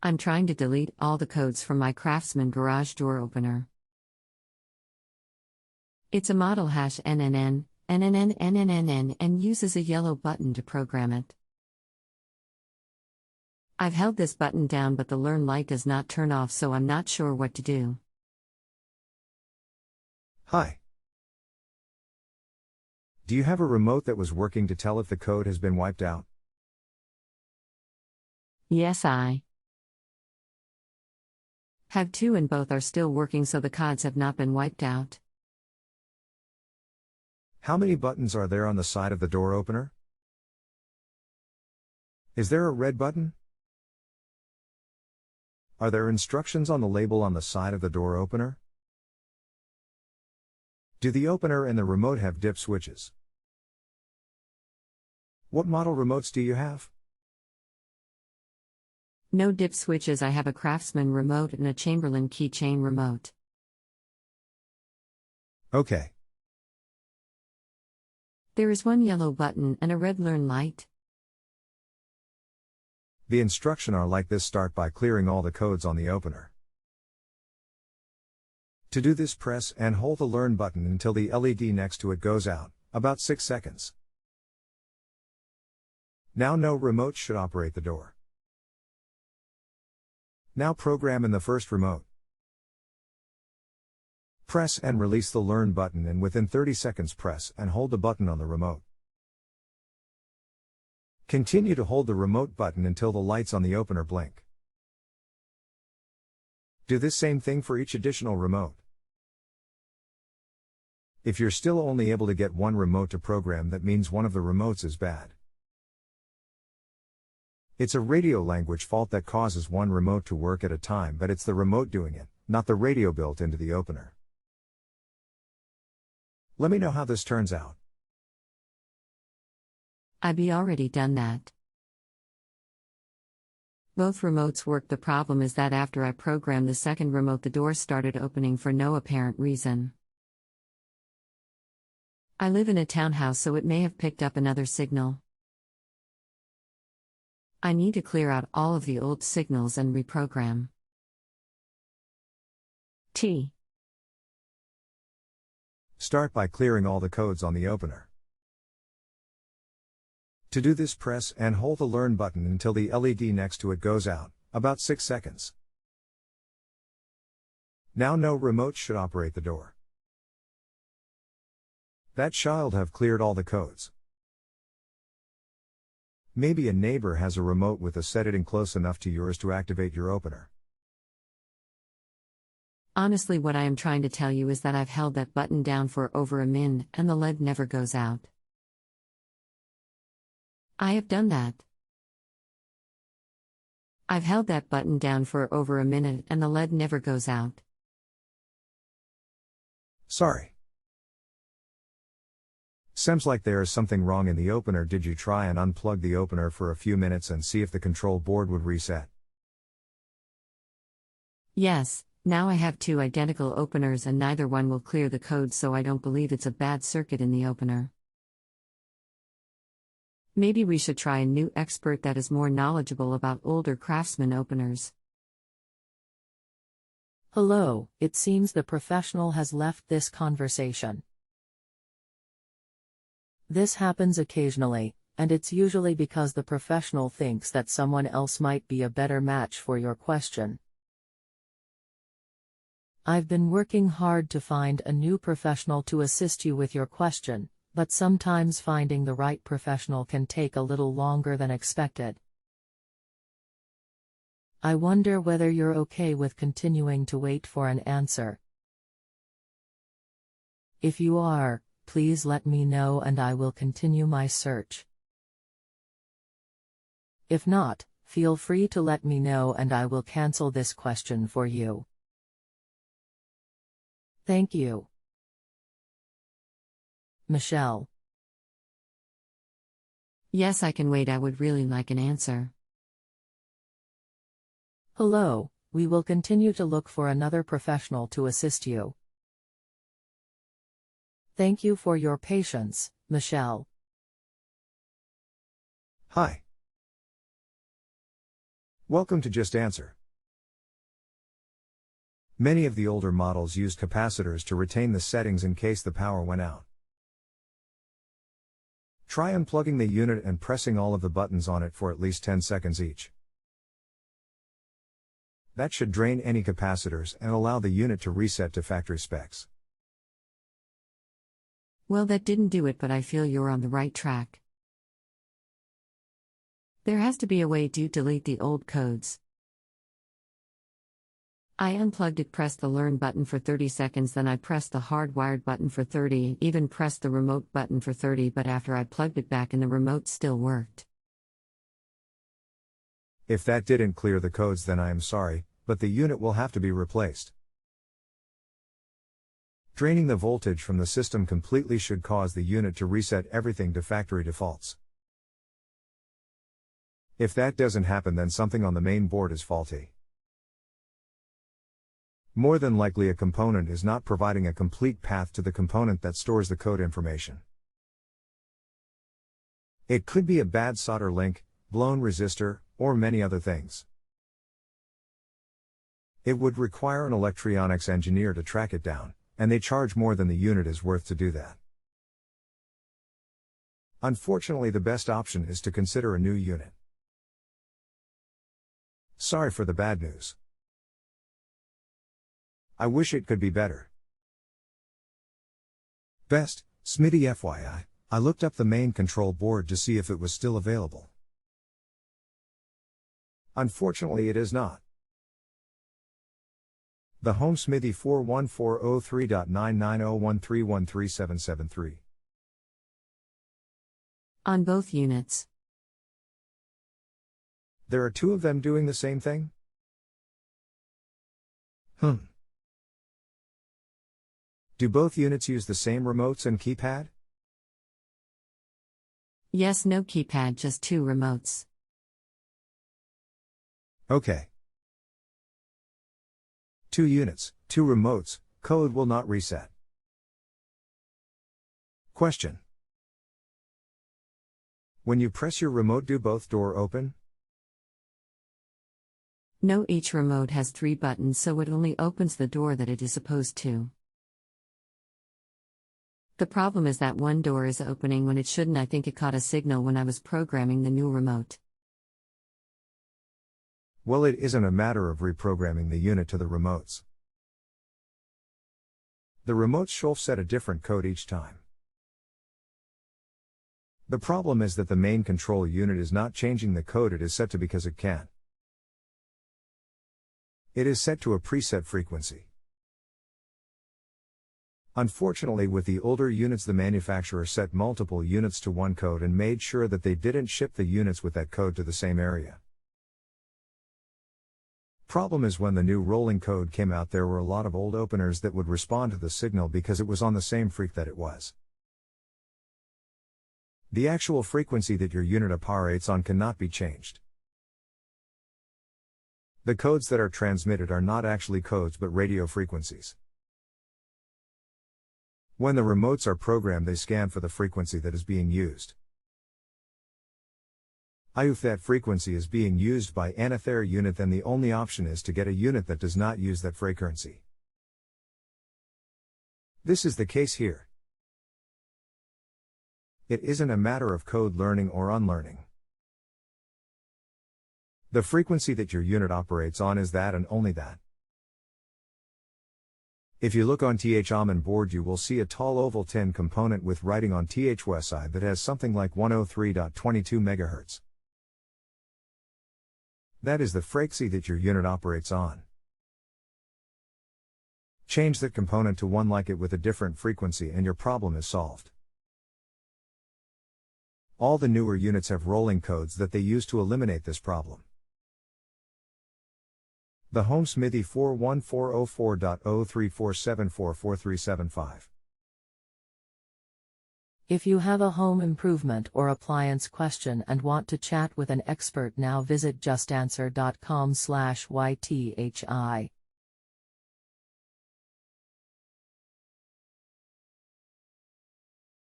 I'm trying to delete all the codes from my Craftsman garage door opener. It's a model #NNN-NNN-NNN and uses a yellow button to program it. I've held this button down but the Learn light does not turn off, so I'm not sure what to do. Hi. Do you have a remote that was working to tell if the code has been wiped out? Yes, I have two and both are still working, so the codes have not been wiped out. How many buttons are there on the side of the door opener? Is there a red button? Are there instructions on the label on the side of the door opener? Do the opener and the remote have dip switches? What model remotes do you have? No dip switches. I have a Craftsman remote and a Chamberlain keychain remote. Okay. There is one yellow button and a red Learn light. The instructions are like this: start by clearing all the codes on the opener. To do this, press and hold the Learn button until the LED next to it goes out, about 6 seconds. Now no remote should operate the door. Now program in the first remote. Press and release the Learn button and within 30 seconds press and hold the button on the remote. Continue to hold the remote button until the lights on the opener blink. Do this same thing for each additional remote. If you're still only able to get one remote to program, that means one of the remotes is bad. It's a radio language fault that causes one remote to work at a time, but it's the remote doing it, not the radio built into the opener. Let me know how this turns out. I've already done that. Both remotes work. The problem is that after I programmed the second remote, the door started opening for no apparent reason. I live in a townhouse, so it may have picked up another signal. I need to clear out all of the old signals and reprogram. Start by clearing all the codes on the opener. To do this, press and hold the Learn button until the LED next to it goes out, about 6 seconds. Now no remote should operate the door. That child have cleared all the codes. Maybe a neighbor has a remote with a setting close enough to yours to activate your opener. Honestly, what I am trying to tell you is that I've held that button down for over a minute and the LED never goes out. I have done that. I've held that button down for over a minute and the LED never goes out. Sorry. Seems like there is something wrong in the opener. Did you try and unplug the opener for a few minutes and see if the control board would reset? Yes, now I have two identical openers and neither one will clear the code, so I don't believe it's a bad circuit in the opener. Maybe we should try a new expert that is more knowledgeable about older Craftsman openers. Hello, it seems the professional has left this conversation. This happens occasionally, and it's usually because the professional thinks that someone else might be a better match for your question. I've been working hard to find a new professional to assist you with your question, but sometimes finding the right professional can take a little longer than expected. I wonder whether you're okay with continuing to wait for an answer. If you are, please let me know and I will continue my search. If not, feel free to let me know and I will cancel this question for you. Thank you. Michelle. Yes, I can wait. I would really like an answer. Hello, we will continue to look for another professional to assist you. Thank you for your patience, Michelle. Hi. Welcome to JustAnswer. Many of the older models used capacitors to retain the settings in case the power went out. Try unplugging the unit and pressing all of the buttons on it for at least 10 seconds each. That should drain any capacitors and allow the unit to reset to factory specs. Well, that didn't do it, but I feel you're on the right track. There has to be a way to delete the old codes. I unplugged it, pressed the learn button for 30 seconds, then I pressed the hardwired button for 30, even pressed the remote button for 30, but after I plugged it back in, the remote still worked. If that didn't clear the codes, then I am sorry, but the unit will have to be replaced. Draining the voltage from the system completely should cause the unit to reset everything to factory defaults. If that doesn't happen, then something on the main board is faulty. More than likely, a component is not providing a complete path to the component that stores the code information. It could be a bad solder link, blown resistor, or many other things. It would require an electronics engineer to track it down, and they charge more than the unit is worth to do that. Unfortunately, the best option is to consider a new unit. Sorry for the bad news. I wish it could be better. Best, Smitty FYI, I looked up the main control board to see if it was still available. Unfortunately, it is not. The home Smithy 41403.99013137773. On both units. There are two of them doing the same thing? Do both units use the same remotes and keypad? Yes, no keypad, just two remotes. Okay. 2 units, 2 remotes, code will not reset. Question. When you press your remote, do both doors open? No, each remote has 3 buttons, so it only opens the door that it is supposed to. The problem is that one door is opening when it shouldn't. I think it caught a signal when I was programming the new remote. Well, it isn't a matter of reprogramming the unit to the remotes. The remotes should set a different code each time. The problem is that the main control unit is not changing the code it is set to because it can. It is set to a preset frequency. Unfortunately, with the older units, the manufacturer set multiple units to one code and made sure that they didn't ship the units with that code to the same area. Problem is, when the new rolling code came out, there were a lot of old openers that would respond to the signal because it was on the same freq that it was. The actual frequency that your unit operates on cannot be changed. The codes that are transmitted are not actually codes but radio frequencies. When the remotes are programmed, they scan for the frequency that is being used. If that frequency is being used by another unit, then the only option is to get a unit that does not use that frequency. This is the case here. It isn't a matter of code learning or unlearning. The frequency that your unit operates on is that and only that. If you look on TH-OMN board, you will see a tall oval tin component with writing on TH side that has something like 103.22 MHz. That is the frequency that your unit operates on. Change that component to one like it with a different frequency and your problem is solved. All the newer units have rolling codes that they use to eliminate this problem. The home Smithy 41404.034744375. If you have a home improvement or appliance question and want to chat with an expert now, visit justanswer.com/ythi.